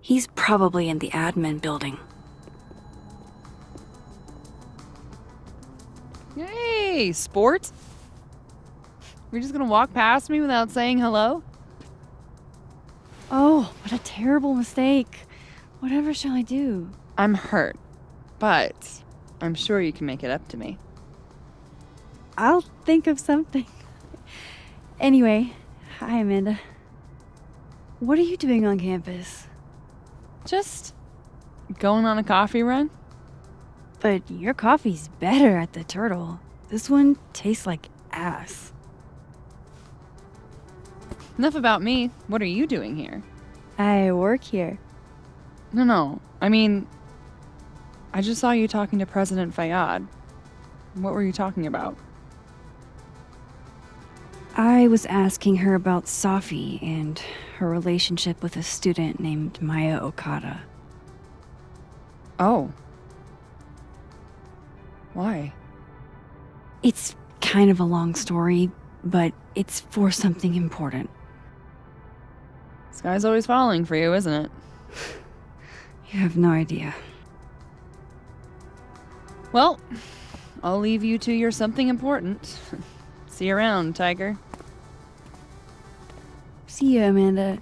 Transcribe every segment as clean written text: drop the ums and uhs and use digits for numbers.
He's probably in the admin building. Hey, sport. You're just gonna walk past me without saying hello? Oh, what a terrible mistake. Whatever shall I do? I'm hurt, but I'm sure you can make it up to me. I'll think of something. Anyway, hi, Amanda. What are you doing on campus? Just going on a coffee run? But your coffee's better at the Turtle. This one tastes like ass. Enough about me. What are you doing here? I work here. No. I mean, I just saw you talking to President Fayyad. What were you talking about? I was asking her about Safi and her relationship with a student named Maya Okada. Oh. Why? It's kind of a long story, but it's for something important. Sky's always falling for you, isn't it? You have no idea. Well, I'll leave you to your something important. See you around, Tiger. See you, Amanda.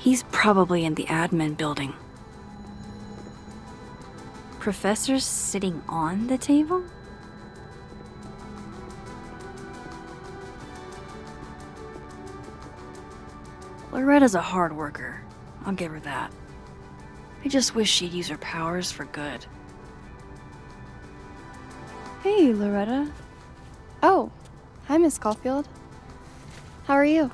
He's probably in the admin building. Professor's sitting on the table? Loretta's a hard worker. I'll give her that. I just wish she'd use her powers for good. Hey, Loretta. Oh, hi, Miss Caulfield. How are you?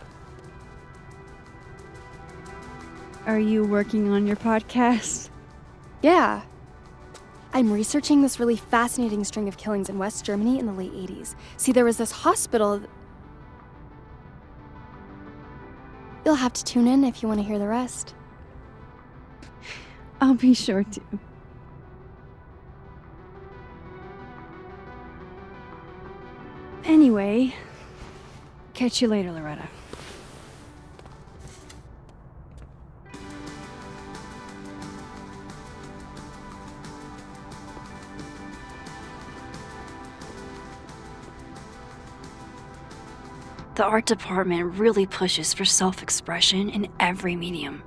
Are you working on your podcast? Yeah. I'm researching this really fascinating string of killings in West Germany in the late 80s. See, there was this hospital. You'll have to tune in if you want to hear the rest. I'll be sure to. Anyway, catch you later, Loretta. The art department really pushes for self-expression in every medium.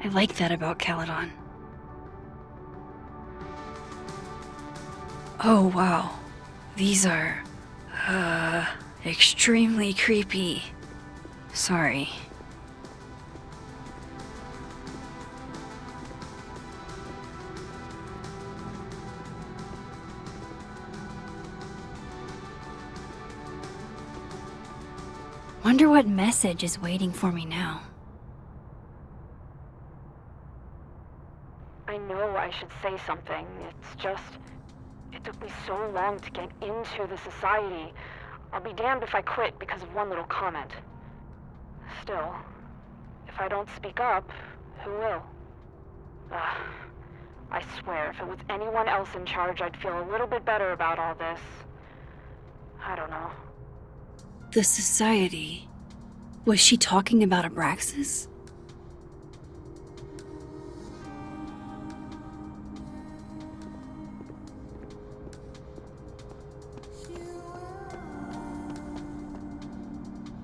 I like that about Caledon. Oh wow, these are, extremely creepy. Sorry. Wonder what message is waiting for me now. I know I should say something. It's just, it took me so long to get into the society. I'll be damned if I quit because of one little comment. Still, if I don't speak up, who will? I swear, if it was anyone else in charge, I'd feel a little bit better about all this. I don't know. The society. Was she talking about Abraxas?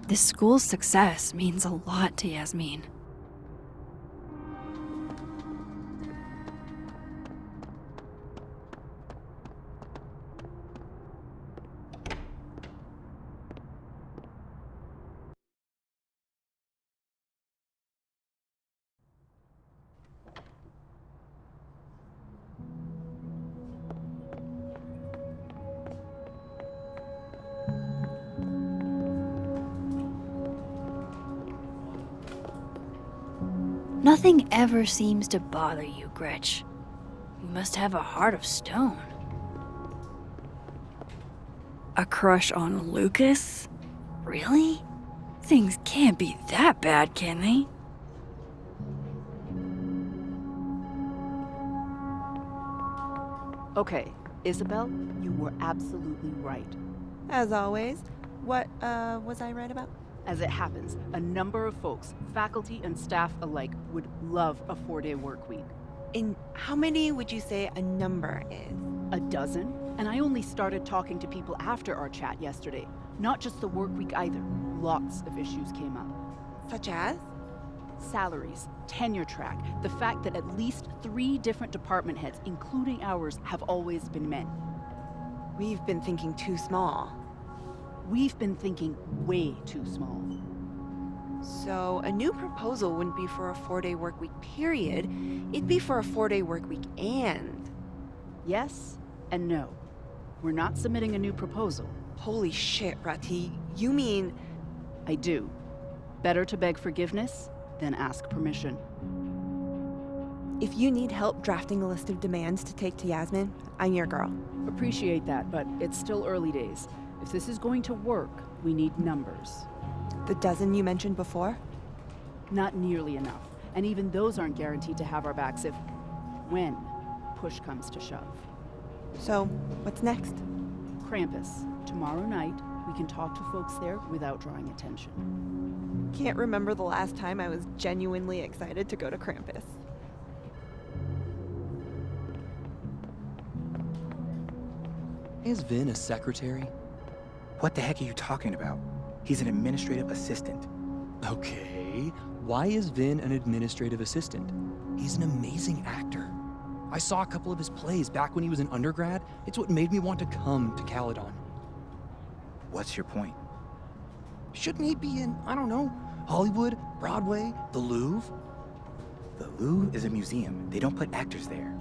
The school's success means a lot to Yasmin. Nothing ever seems to bother you, Gretch. You must have a heart of stone. A crush on Lucas? Really? Things can't be that bad, can they? Okay, Isabel, you were absolutely right. As always, What, was I right about? As it happens, a number of folks, faculty and staff alike, would love a 4-day work week. And how many would you say a number is? A dozen? And I only started talking to people after our chat yesterday. Not just the work week either. Lots of issues came up. Such as? Salaries, tenure track, the fact that at least 3 different department heads, including ours, have always been men. We've been thinking too small. We've been thinking way too small. So a new proposal wouldn't be for a 4-day work week period. It'd be for a 4-day work week and... Yes and no. We're not submitting a new proposal. Holy shit, Rati. You mean... I do. Better to beg forgiveness than ask permission. If you need help drafting a list of demands to take to Yasmin, I'm your girl. Appreciate that, but it's still early days. If this is going to work, we need numbers. The dozen you mentioned before? Not nearly enough. And even those aren't guaranteed to have our backs if... when push comes to shove. So, what's next? Krampus. Tomorrow night, we can talk to folks there without drawing attention. Can't remember the last time I was genuinely excited to go to Krampus. Is Vin a secretary? What the heck are you talking about? He's an administrative assistant. Okay, why is Vin an administrative assistant? He's an amazing actor. I saw a couple of his plays back when he was an undergrad. It's what made me want to come to Caledon. What's your point? Shouldn't he be in, I don't know, Hollywood, Broadway, the Louvre? The Louvre is a museum. They don't put actors there.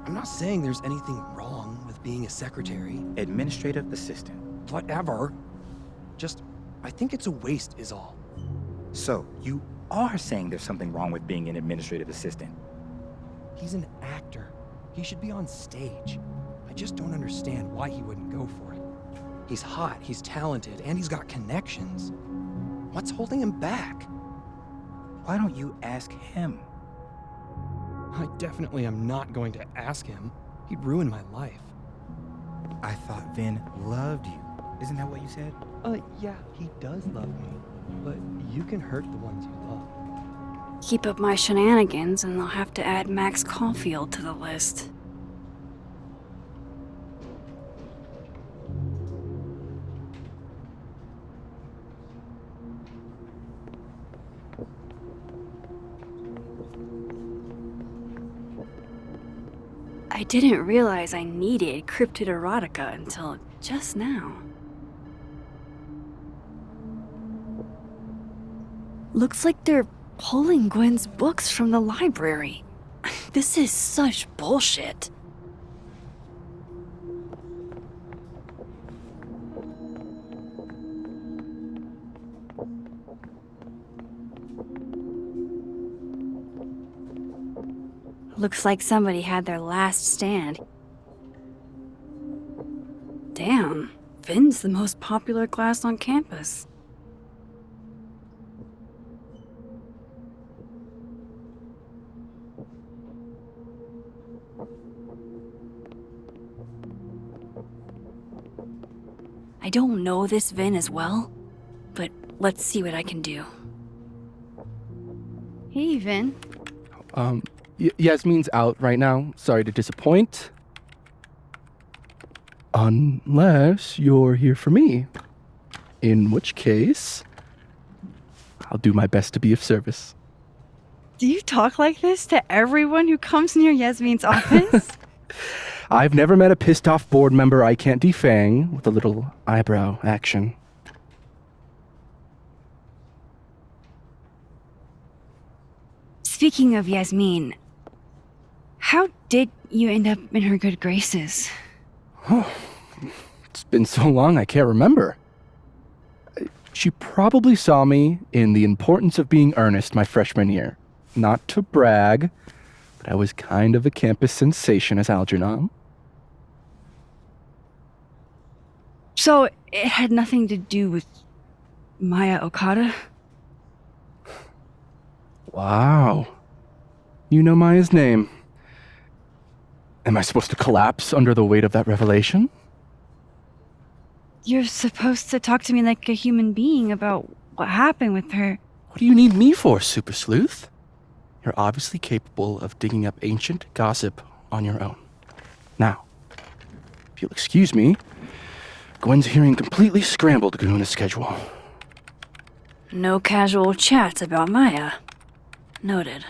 I'm not saying there's anything wrong with being a secretary. Administrative assistant. Whatever. Just, I think it's a waste is all. So, you are saying there's something wrong with being an administrative assistant? He's an actor. He should be on stage. I just don't understand why he wouldn't go for it. He's hot, he's talented, and he's got connections. What's holding him back? Why don't you ask him? I definitely am not going to ask him. He'd ruin my life. I thought Vin loved you. Isn't that what you said? Yeah, he does love me. But you can hurt the ones you love. Keep up my shenanigans and they'll have to add Max Caulfield to the list. I didn't realize I needed cryptid erotica until just now. Looks like they're pulling Gwen's books from the library. This is such bullshit. Looks like somebody had their last stand. Damn, Vin's the most popular class on campus. I don't know this Vin as well, but let's see what I can do. Hey, Vin. Yasmin's out right now. Sorry to disappoint. Unless you're here for me. In which case, I'll do my best to be of service. Do you talk like this to everyone who comes near Yasmin's office? I've never met a pissed off board member I can't defang with a little eyebrow action. Speaking of Yasmin, how did you end up in her good graces? It's been so long I can't remember. She probably saw me in The Importance of Being Earnest my freshman year. Not to brag, but I was kind of a campus sensation as Algernon. So it had nothing to do with Maya Okada? Wow. You know Maya's name. Am I supposed to collapse under the weight of that revelation? You're supposed to talk to me like a human being about what happened with her. What do you need me for, Super Sleuth? You're obviously capable of digging up ancient gossip on your own. Now, if you'll excuse me, Gwen's hearing completely scrambled Kahuna schedule. No casual chats about Maya. Noted.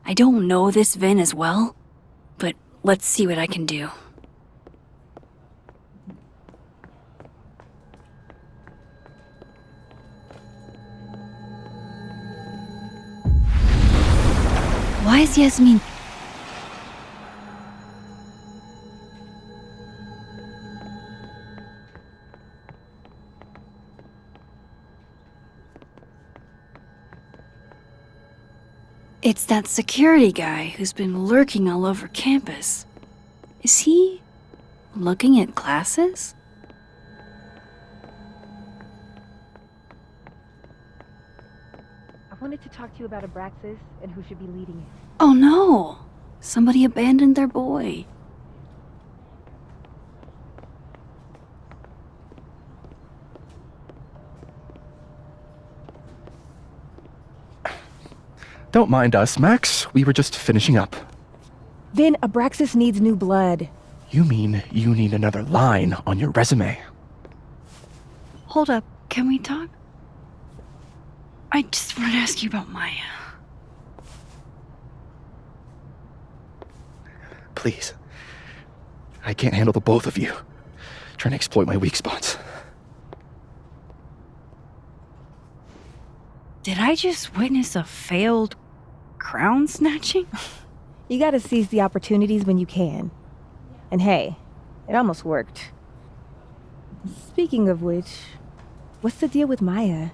I don't know this Vin as well, but let's see what I can do. Why is Yasmin... It's that security guy who's been lurking all over campus. Is he looking at classes? I wanted to talk to you about Abraxas and who should be leading it. Oh no! Somebody abandoned their boy. Don't mind us, Max. We were just finishing up. Vin, Abraxas needs new blood. You mean you need another line on your resume? Hold up, can we talk? I just want to ask you about Maya. Please. I can't handle the both of you. Trying to exploit my weak spots. Did I just witness a failed crown snatching? You gotta seize the opportunities when you can. And hey, it almost worked. Speaking of which, what's the deal with Maya?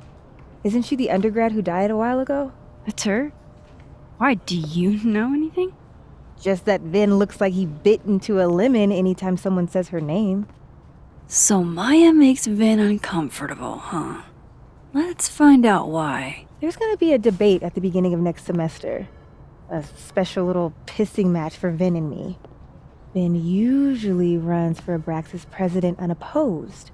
Isn't she the undergrad who died a while ago? That's her? Why, do you know anything? Just that Vin looks like he bit into a lemon anytime someone says her name. So Maya makes Vin uncomfortable, huh? Let's find out why. There's gonna be a debate at the beginning of next semester. A special little pissing match for Vin and me. Vin usually runs for Abraxas president unopposed.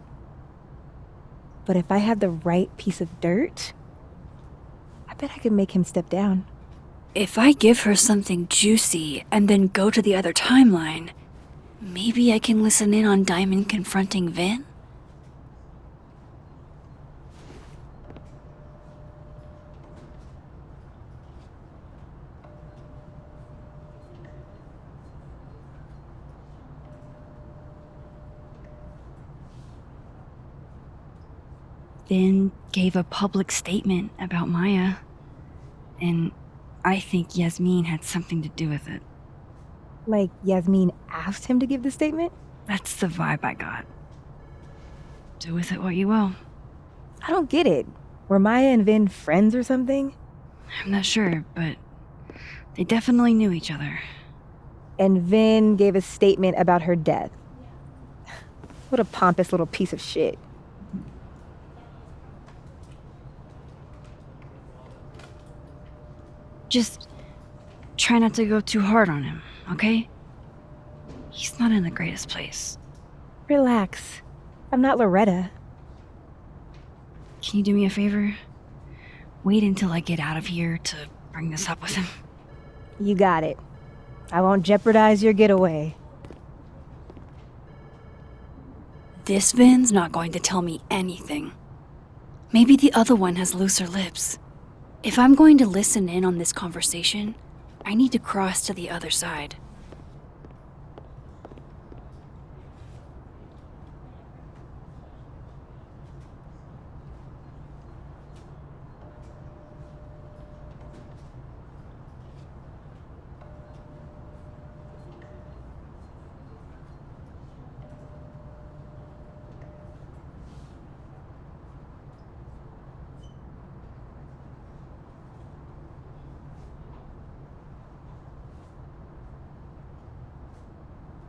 But if I had the right piece of dirt, I bet I could make him step down. If I give her something juicy and then go to the other timeline, maybe I can listen in on Diamond confronting Vin? Vin gave a public statement about Maya, and I think Yasmin had something to do with it. Like Yasmin asked him to give the statement? That's the vibe I got. Do with it what you will. I don't get it. Were Maya and Vin friends or something? I'm not sure, but they definitely knew each other. And Vin gave a statement about her death. What a pompous little piece of shit. Just try not to go too hard on him, okay? He's not in the greatest place. Relax. I'm not Loretta. Can you do me a favor? Wait until I get out of here to bring this up with him. You got it. I won't jeopardize your getaway. This Vin's not going to tell me anything. Maybe the other one has looser lips. If I'm going to listen in on this conversation, I need to cross to the other side.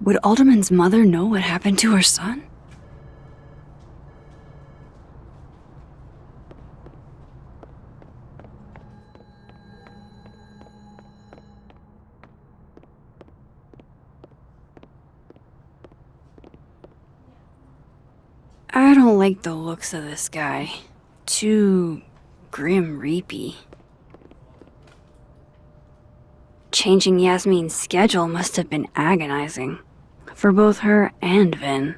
Would Alderman's mother know what happened to her son? I don't like the looks of this guy. Too grim reapy. Changing Yasmin's schedule must have been agonizing. For both her and Vin.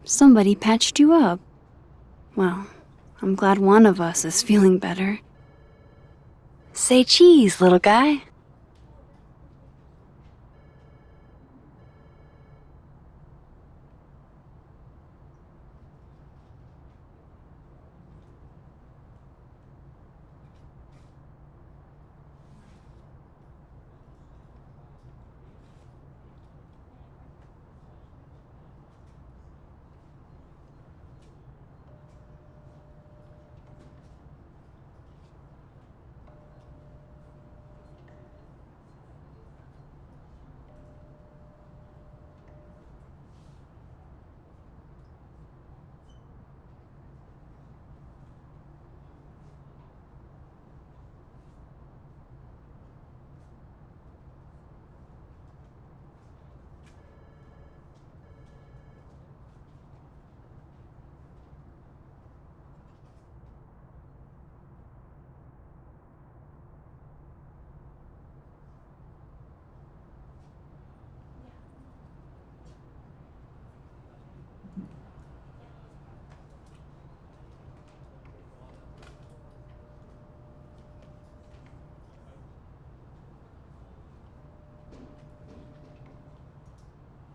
Somebody patched you up. Well, I'm glad one of us is feeling better. Say cheese, little guy.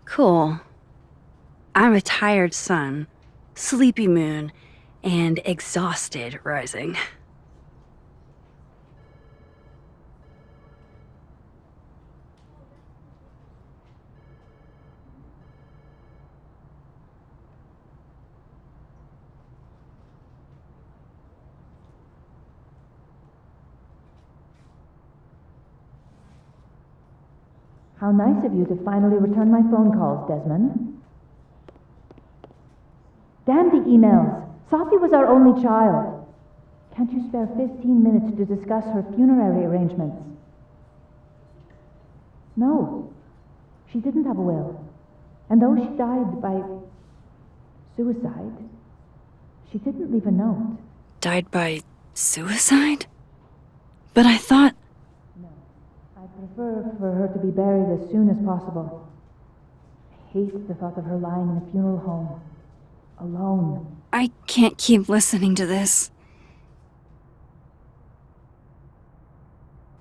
Cool. I'm a tired sun, sleepy moon, and exhausted rising. How nice of you to finally return my phone calls, Desmond. Damn the emails. Sophie was our only child. Can't you spare 15 minutes to discuss her funerary arrangements? No, she didn't have a will. And though she died by suicide, she didn't leave a note. Died by suicide? But I thought... No, I prefer for her to be buried as soon as possible. I hate the thought of her lying in a funeral home, alone. I can't keep listening to this.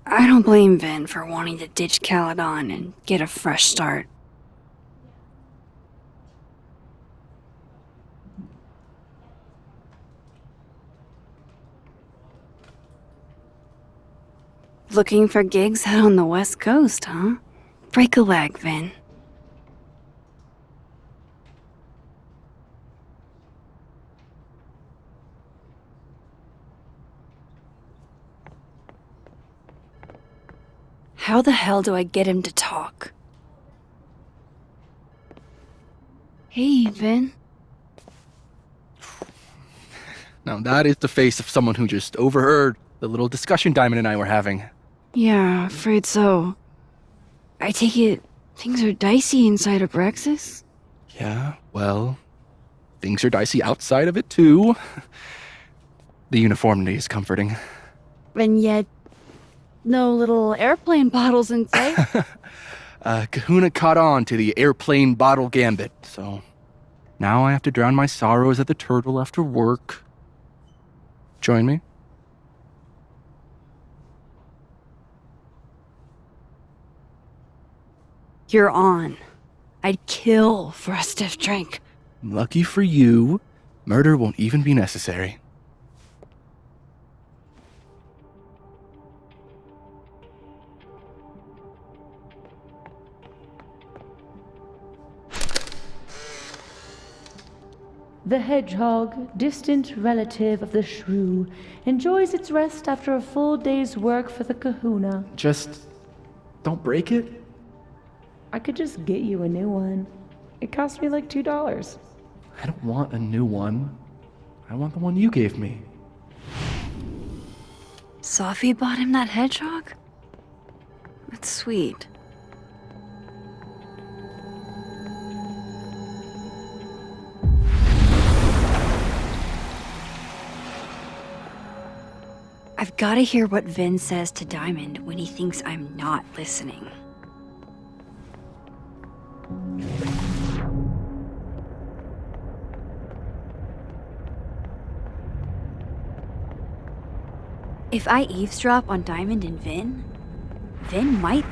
I don't blame Vin for wanting to ditch Caledon and get a fresh start. Looking for gigs out on the West Coast, huh? Break a leg, Vin. How the hell do I get him to talk? Hey, Vin. Now that is the face of someone who just overheard the little discussion Diamond and I were having. Yeah, afraid so. I take it things are dicey inside of Brexis? Yeah, well, things are dicey outside of it too. The uniformity is comforting. And yet, no little airplane bottles in sight. Kahuna caught on to the airplane bottle gambit, so now I have to drown my sorrows at the Turtle after work. Join me? You're on. I'd kill for a stiff drink. Lucky for you, murder won't even be necessary. The hedgehog, distant relative of the shrew, enjoys its rest after a full day's work for the kahuna. Just don't break it? I could just get you a new one. It cost me like $2. I don't want a new one. I want the one you gave me. Sophie bought him that hedgehog? That's sweet. I've got to hear what Vin says to Diamond when he thinks I'm not listening. If I eavesdrop on Diamond and Vin might...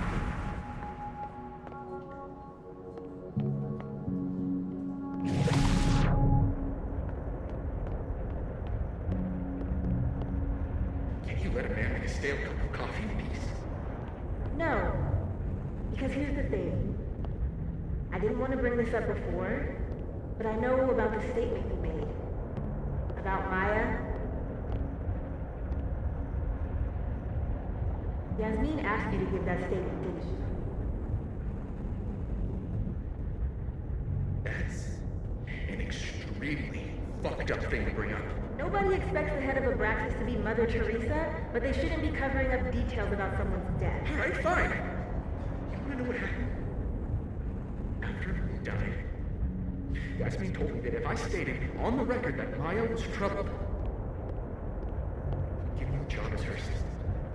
Can you let a man make a stale cup of coffee in peace? No. Because here's the thing. I didn't want to bring this up before, but I know about the statement you made. About Maya. Yasmin asked you to give that statement, didn't she? That's an extremely fucked up thing to bring up. Nobody expects the head of Abraxas to be Mother Teresa, but they shouldn't be covering up details about someone's death. Alright, fine. You wanna know what happened? After he died, Yasmin told me that if I stated on the record that Maya was troubled, he'd give me the job as her assistant.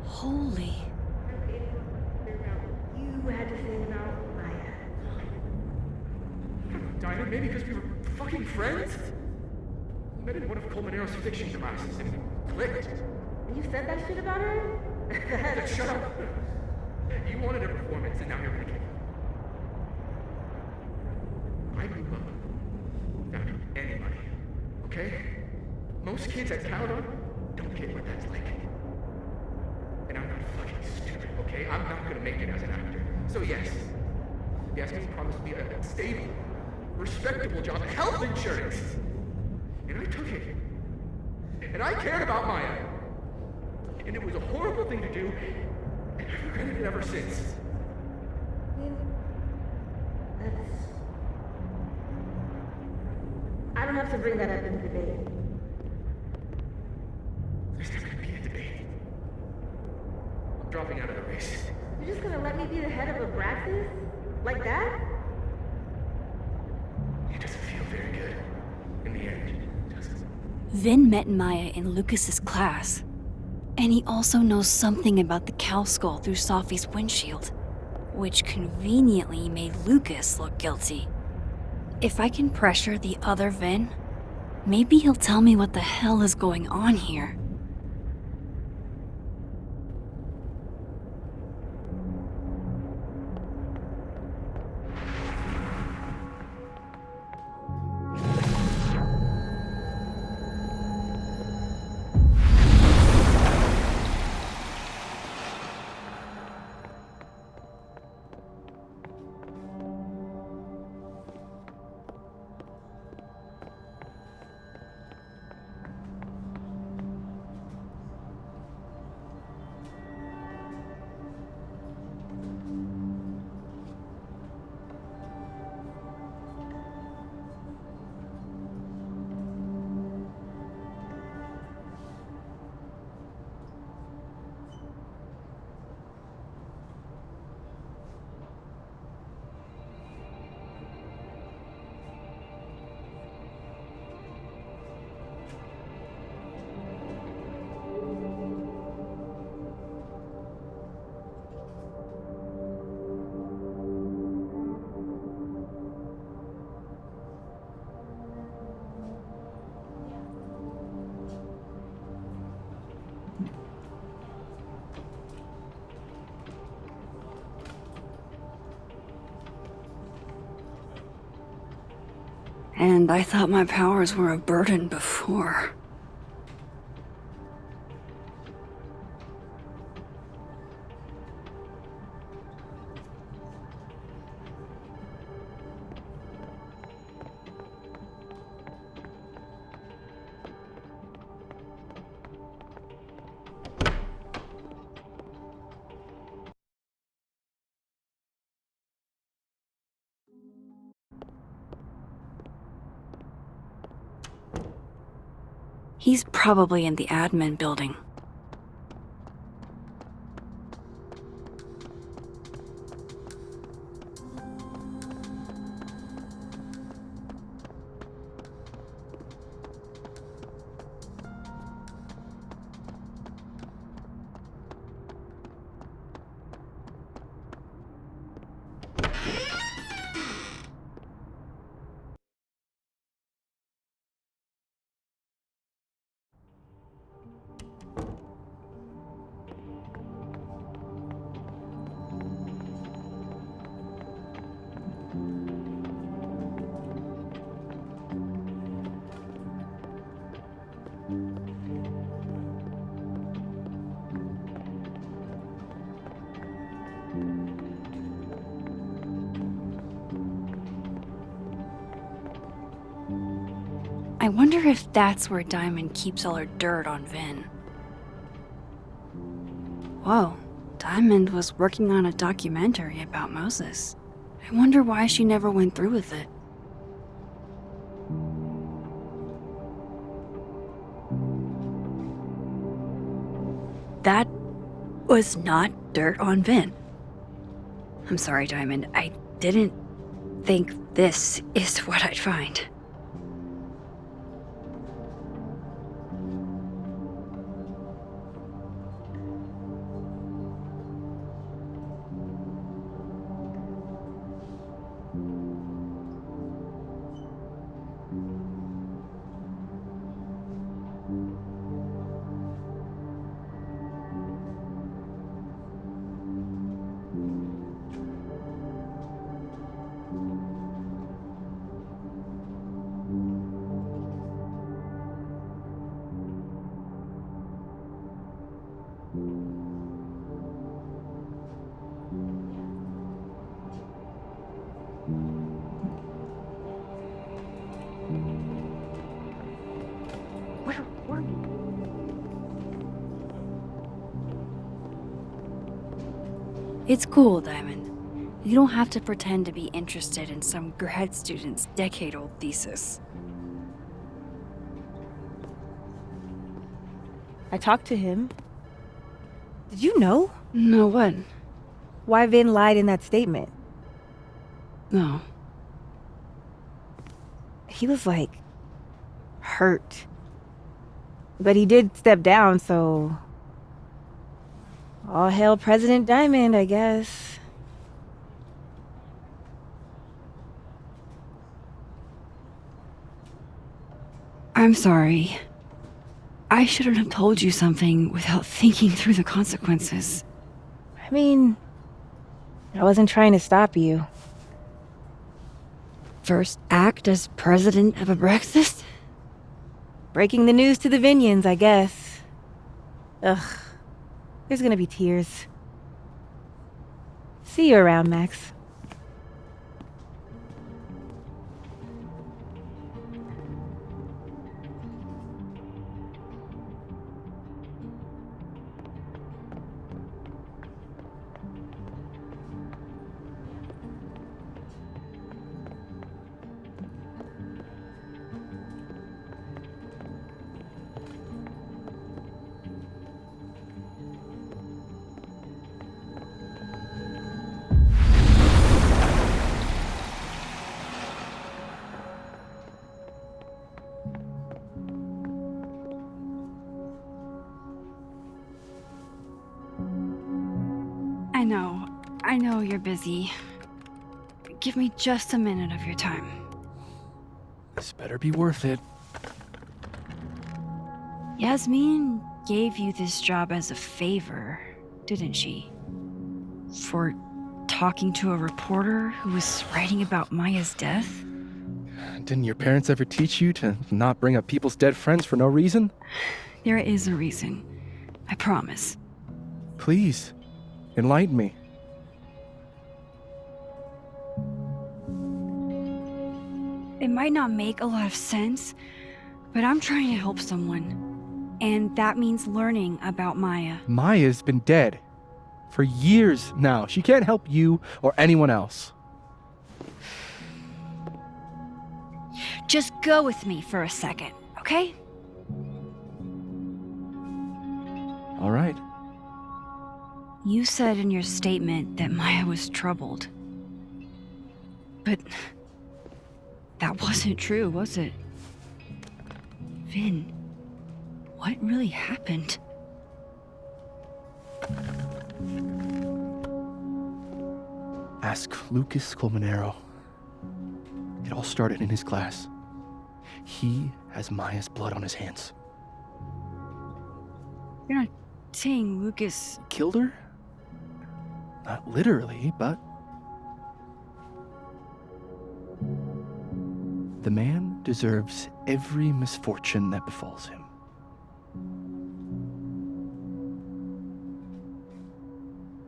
Holy... You had to say about Maya. Diamond, maybe because we were fucking friends? We met in one of Colmenaro's fiction classes and it clicked. And you said that shit about her? Shut up! You wanted a performance and now you're making it. I grew up without any money, okay? Most kids at Caledon don't get what that's like. And I'm not fucking stupid, okay? I'm not gonna make it as an actor. So yes, Yasmin promised me a stable, respectable job, health insurance. And I took it. And I cared about Maya. And it was a horrible thing to do, and I've regretted it ever since. I don't have to bring that up in the debate. There's not gonna be a debate. I'm dropping out of the race. You're just gonna let me be the head of Abraxas? Like that? It doesn't feel very good. In the end, does it? Vin met Maya in Lucas's class. And he also knows something about the cow skull through Sophie's windshield, which conveniently made Lucas look guilty. If I can pressure the other Vin, maybe he'll tell me what the hell is going on here. And I thought my powers were a burden before. He's probably in the admin building. I wonder if that's where Diamond keeps all her dirt on Vin. Whoa, Diamond was working on a documentary about Moses. I wonder why she never went through with it. That was not dirt on Vin. I'm sorry, Diamond. I didn't think this is what I'd find. It's cool, Diamond. You don't have to pretend to be interested in some grad student's decade-old thesis. I talked to him. Did you know? No, what? Why Vin lied in that statement? No. He was like, hurt. But he did step down, so all hail President Diamond, I guess. I'm sorry. I shouldn't have told you something without thinking through the consequences. I mean, I wasn't trying to stop you. First act as president of Abraxas? Breaking the news to the Vinians, I guess. Ugh. There's gonna be tears. See you around, Max. I know you're busy. Give me just a minute of your time. This better be worth it. Yasmin gave you this job as a favor, didn't she? For talking to a reporter who was writing about Maya's death? Didn't your parents ever teach you to not bring up people's dead friends for no reason? There is a reason. I promise. Please, enlighten me. It might not make a lot of sense, but I'm trying to help someone. And that means learning about Maya. Maya's been dead for years now. She can't help you or anyone else. Just go with me for a second, okay? All right. You said in your statement that Maya was troubled. But that wasn't true, was it? Vin, what really happened? Ask Lucas Colmenero. It all started in his class. He has Maya's blood on his hands. You're not saying Lucas Killed her? Not literally, but... The man deserves every misfortune that befalls him.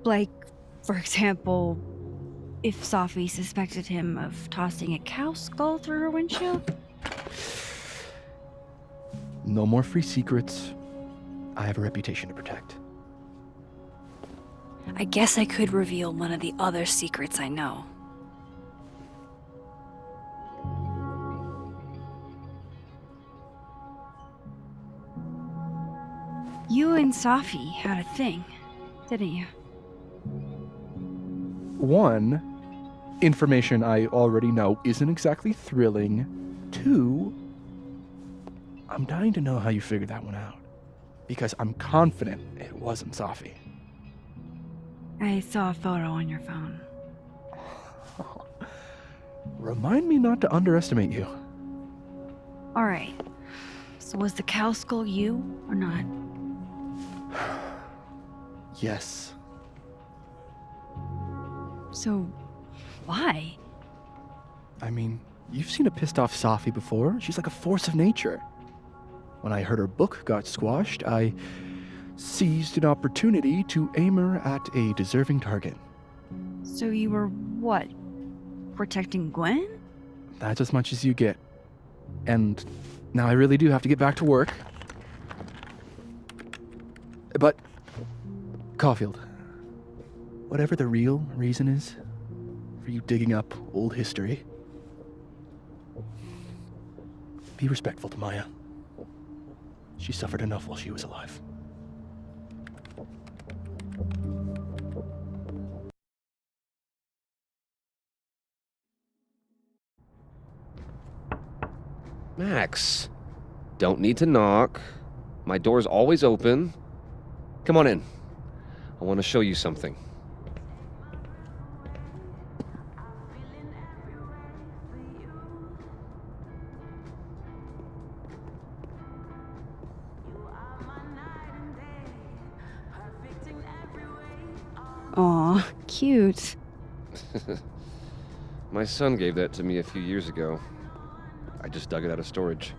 Like, for example, if Safi suspected him of tossing a cow skull through her windshield? No more free secrets. I have a reputation to protect. I guess I could reveal one of the other secrets I know. You and Safi had a thing, didn't you? One, information I already know isn't exactly thrilling. Two, I'm dying to know how you figured that one out. Because I'm confident it wasn't Safi. I saw a photo on your phone. Remind me not to underestimate you. Alright. So was the cow skull you or not? Yes. So, why? I mean, you've seen a pissed off Safi before. She's like a force of nature. When I heard her book got squashed, I seized an opportunity to aim her at a deserving target. So you were what? Protecting Gwen? That's as much as you get. And now I really do have to get back to work. But, Caulfield, whatever the real reason is for you digging up old history, be respectful to Maya. She suffered enough while she was alive. Max, don't need to knock. My door's always open. Come on in. I want to show you something. Aw, cute. My son gave that to me a few years ago. I just dug it out of storage.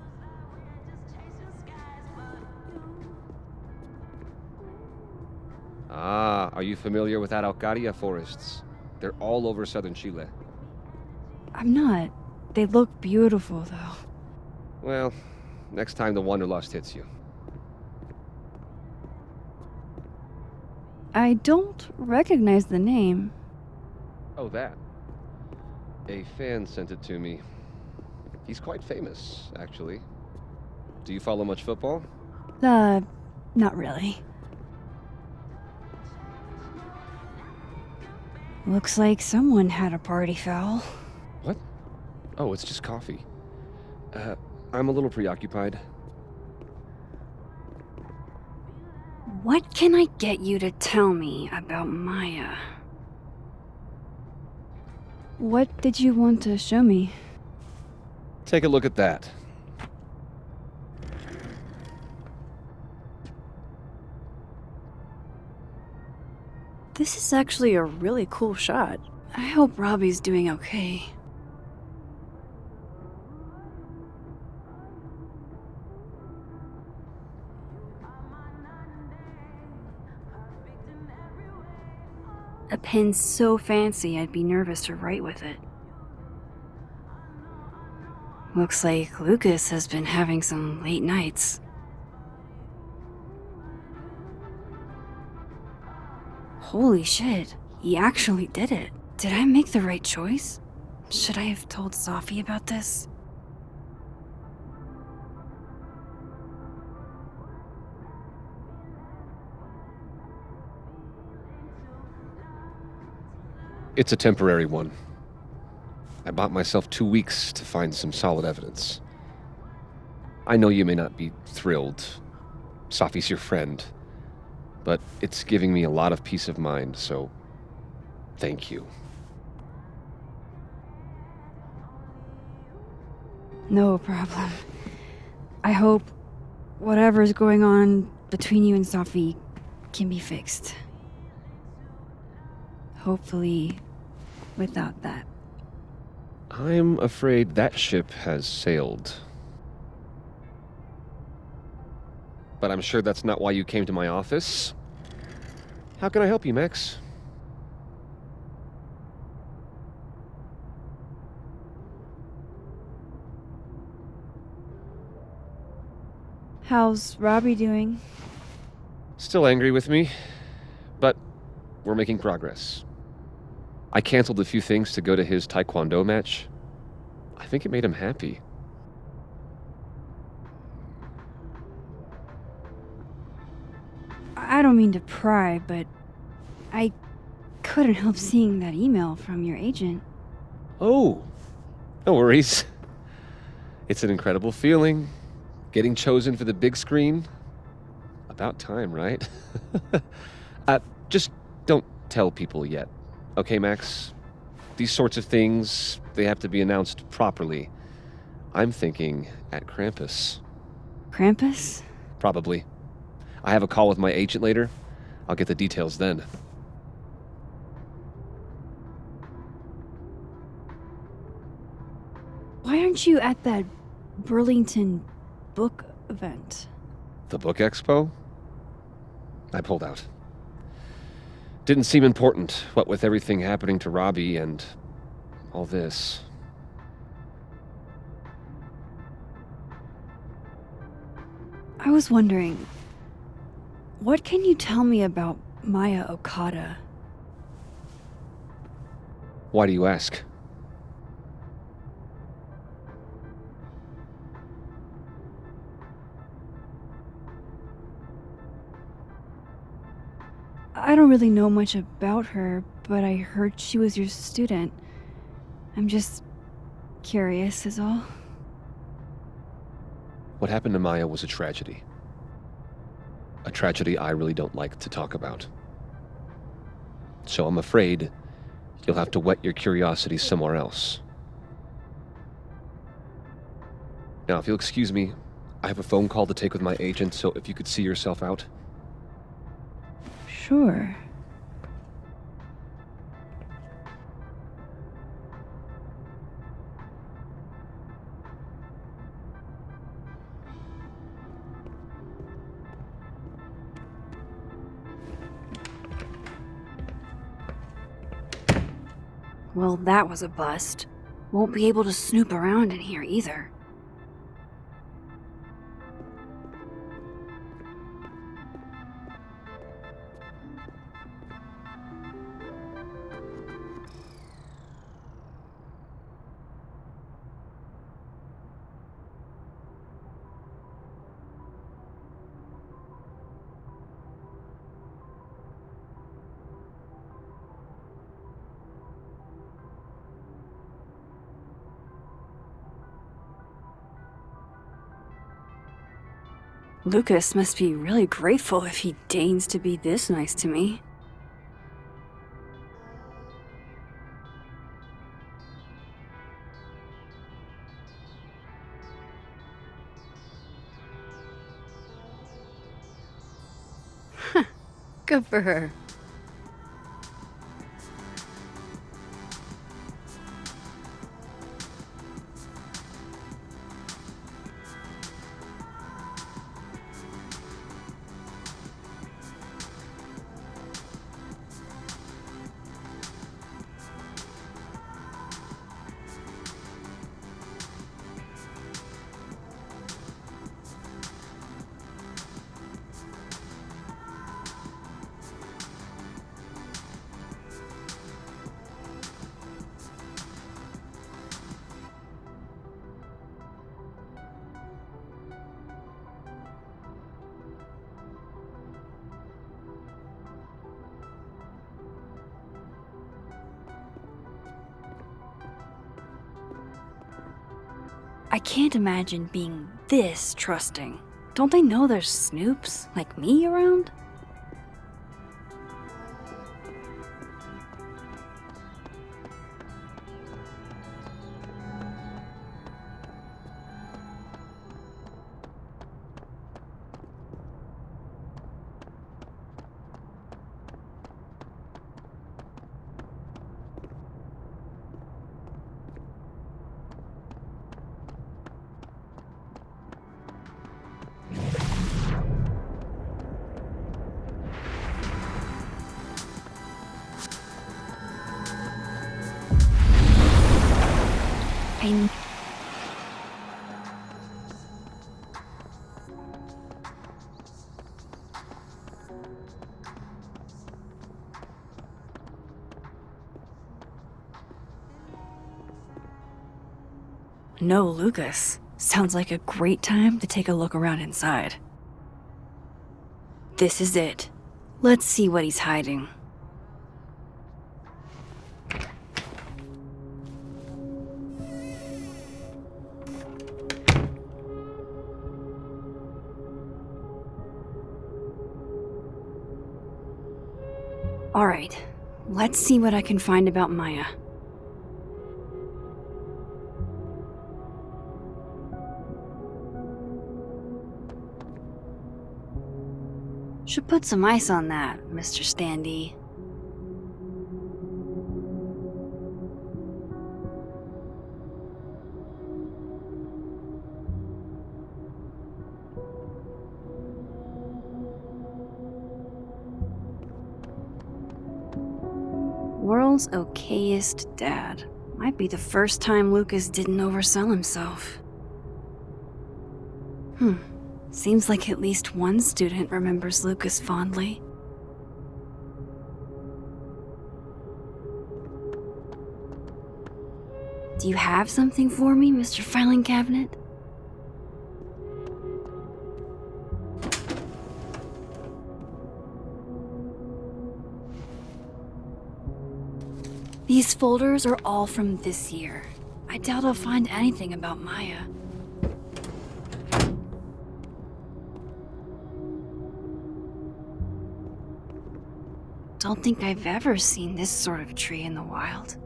Ah, are you familiar with Araucaria forests? They're all over southern Chile. I'm not. They look beautiful, though. Well, next time the wanderlust hits you. I don't recognize the name. Oh, that. A fan sent it to me. He's quite famous, actually. Do you follow much football? Not really. Looks like someone had a party foul. What? Oh, it's just coffee. I'm a little preoccupied. What can I get you to tell me about Maya? What did you want to show me? Take a look at that. This is actually a really cool shot. I hope Robbie's doing okay. A pen so fancy I'd be nervous to write with it. Looks like Lucas has been having some late nights. Holy shit, he actually did it. Did I make the right choice? Should I have told Safi about this? It's a temporary one. I bought myself 2 weeks to find some solid evidence. I know you may not be thrilled. Safi's your friend. But it's giving me a lot of peace of mind, so thank you. No problem. I hope whatever's going on between you and Safi can be fixed. Hopefully, without that. I'm afraid that ship has sailed. But I'm sure that's not why you came to my office. How can I help you, Max? How's Robbie doing? Still angry with me, but we're making progress. I canceled a few things to go to his taekwondo match. I think it made him happy. I don't mean to pry, but I couldn't help seeing that email from your agent. Oh, no worries. It's an incredible feeling. Getting chosen for the big screen. About time, right? Just don't tell people yet. Okay, Max? These sorts of things, they have to be announced properly. I'm thinking at Krampus. Krampus? Probably. I have a call with my agent later. I'll get the details then. Why aren't you at that Burlington book event? The book expo? I pulled out. Didn't seem important, what with everything happening to Robbie and all this. I was wondering, what can you tell me about Maya Okada? Why do you ask? I don't really know much about her, but I heard she was your student. I'm just curious, is all. What happened to Maya was a tragedy. A tragedy I really don't like to talk about. So I'm afraid you'll have to whet your curiosity somewhere else. Now, if you'll excuse me, I have a phone call to take with my agent, so if you could see yourself out. Sure. Well, that was a bust. Won't be able to snoop around in here either. Lucas must be really grateful if he deigns to be this nice to me. Good for her. I can't imagine being this trusting. Don't they know there's snoops like me around? No Lucas. Sounds like a great time to take a look around inside. This is it. Let's see what he's hiding. All right, let's see what I can find about Maya. Should put some ice on that, Mr. Standy. World's okayest dad. Might be the first time Lucas didn't oversell himself. Seems like at least one student remembers Lucas fondly. Do you have something for me, Mr. Filing Cabinet? These folders are all from this year. I doubt I'll find anything about Maya. Don't think I've ever seen this sort of tree in the wild.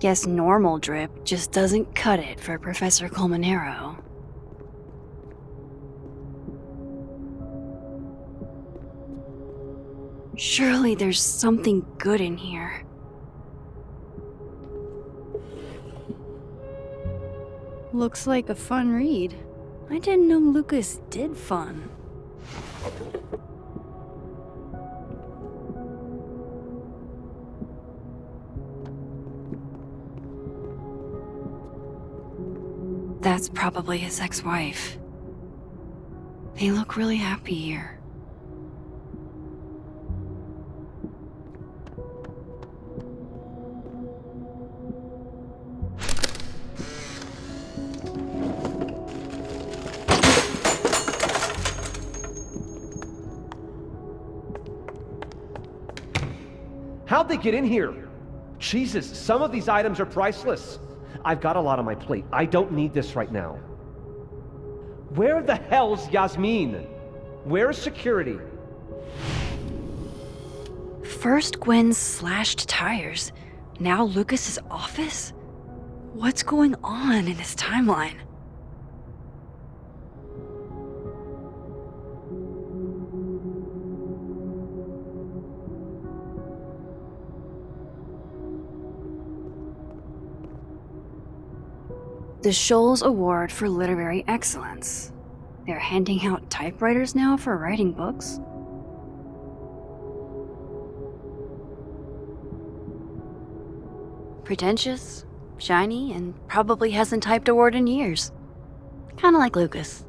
Guess normal drip just doesn't cut it for Professor Colmenero. Surely there's something good in here. Looks like a fun read. I didn't know Lucas did fun. That's probably his ex-wife. They look really happy here. How'd they get in here? Jesus, some of these items are priceless. I've got a lot on my plate. I don't need this right now. Where the hell's Yasmin? Where's security? First Gwen's slashed tires, now Lucas's office? What's going on in this timeline? The Shoals Award for Literary Excellence. They're handing out typewriters now for writing books? Pretentious, shiny, and probably hasn't typed a word in years. Kinda like Lucas.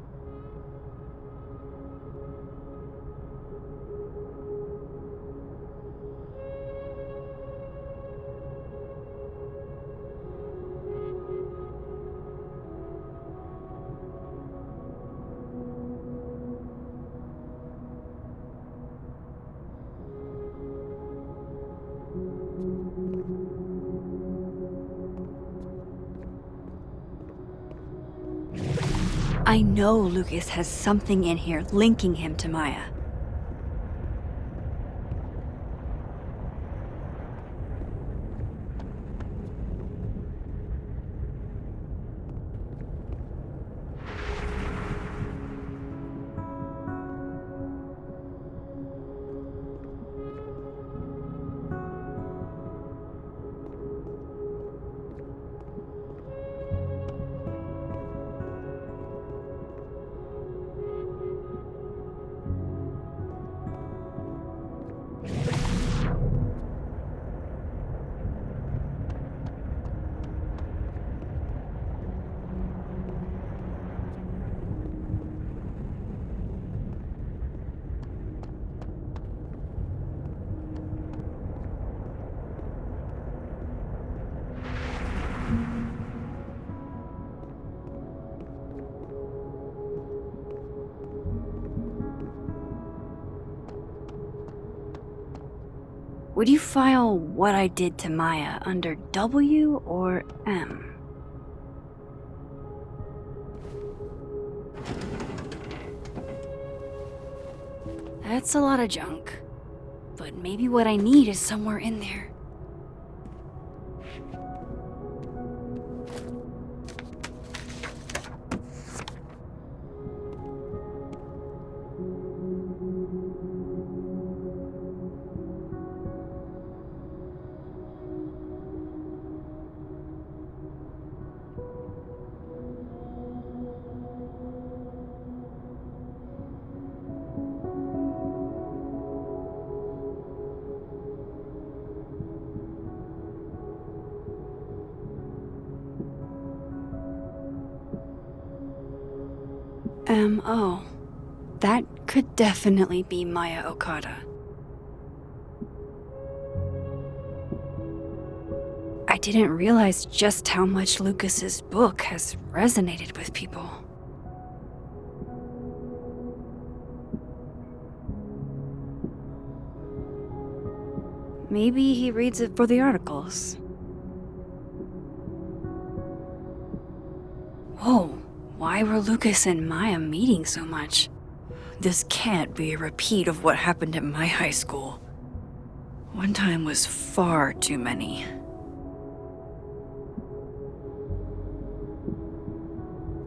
I know Lucas has something in here linking him to Maya. would you file what I did to Maya under W or M? That's a lot of junk. But maybe what I need is somewhere in there. M.O. That could definitely be Maya Okada. I didn't realize just how much Lucas's book has resonated with people. Maybe he reads it for the articles. Whoa. Why were Lucas and Maya meeting so much? This can't be a repeat of what happened at my high school. One time was far too many.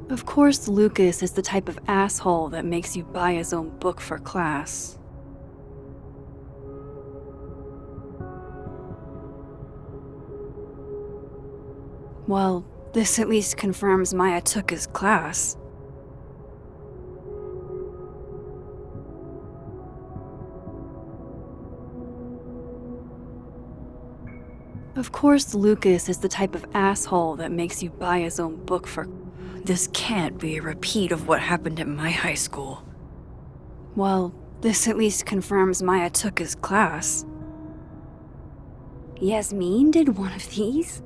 Of course, Lucas is the type of asshole that makes you buy his own book for class. Well, this at least confirms Maya took his class. Of course, Lucas is the type of asshole that makes you buy his own book for... This can't be a repeat of what happened at my high school. Well, this at least confirms Maya took his class. Yasmin did one of these?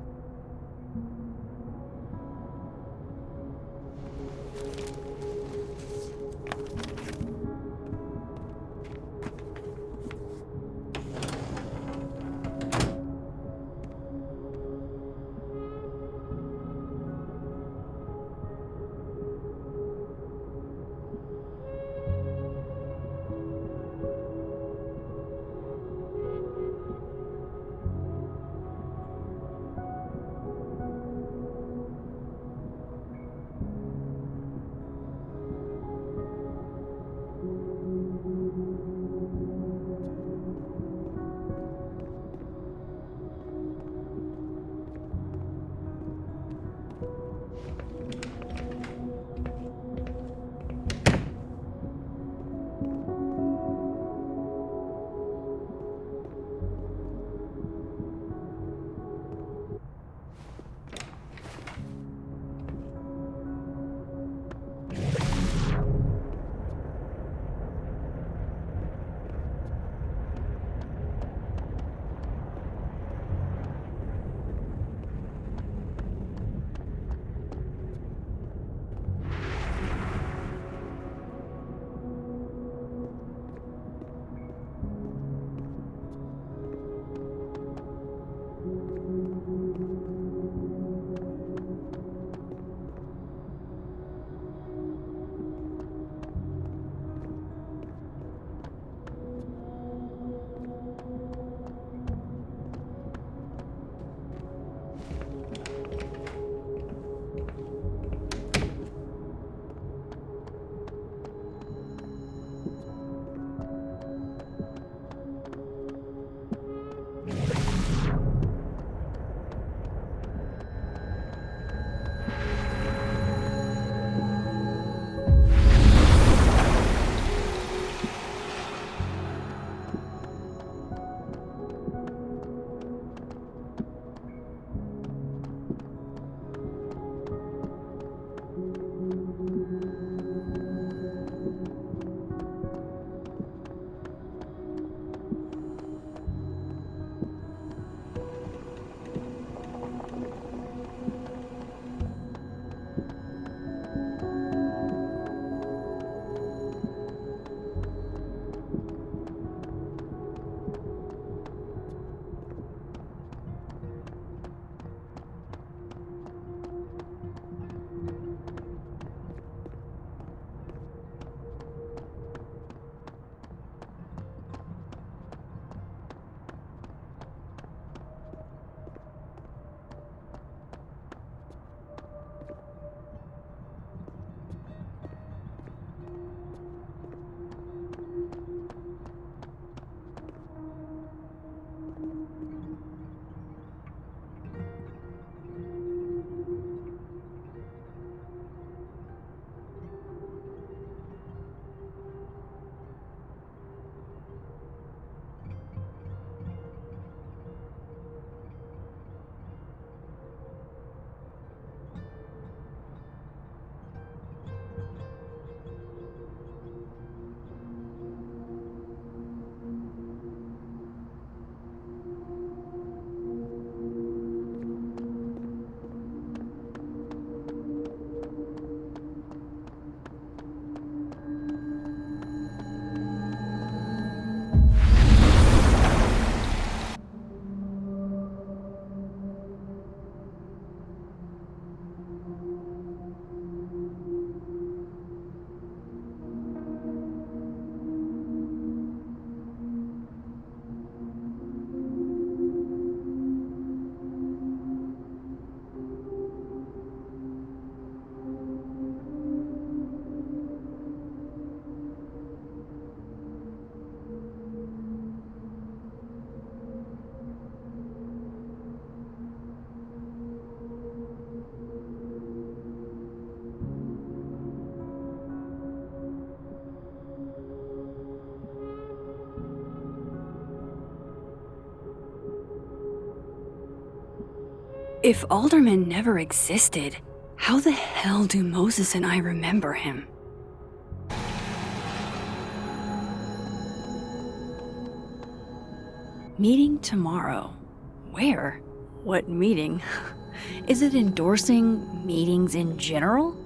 If Alderman never existed, how the hell do Moses and I remember him? Meeting tomorrow. Where? What meeting? Is it endorsing meetings in general?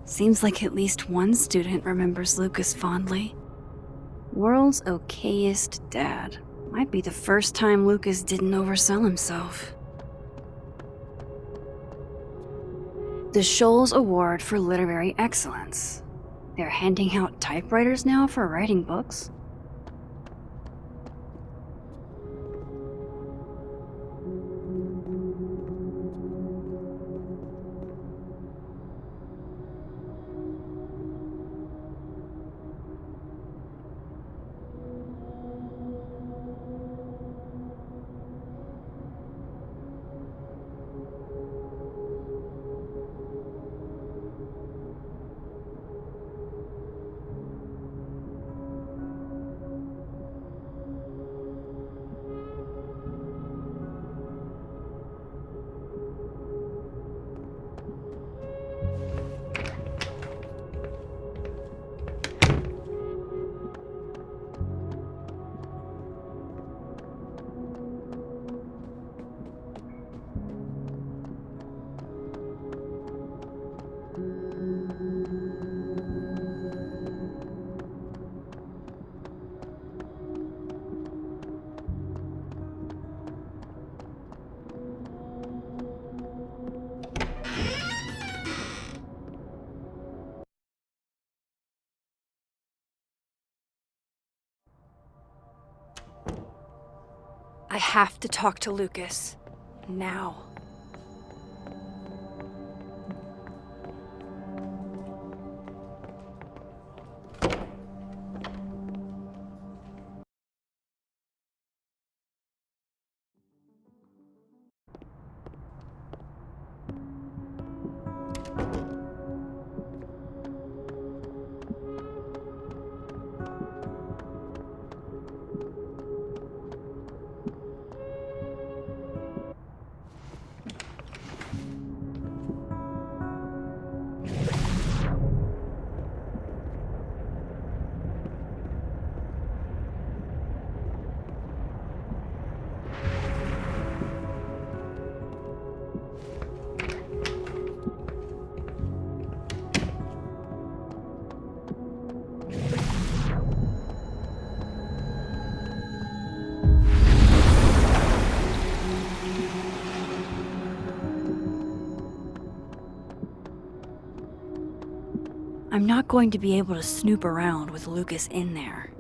Seems like at least one student remembers Lucas fondly. World's okayest dad. Might be the first time Lucas didn't oversell himself. The Scholes Award for Literary Excellence. They're handing out typewriters now for writing books? I have to talk to Lucas. Now. I'm not going to be able to snoop around with Lucas in there.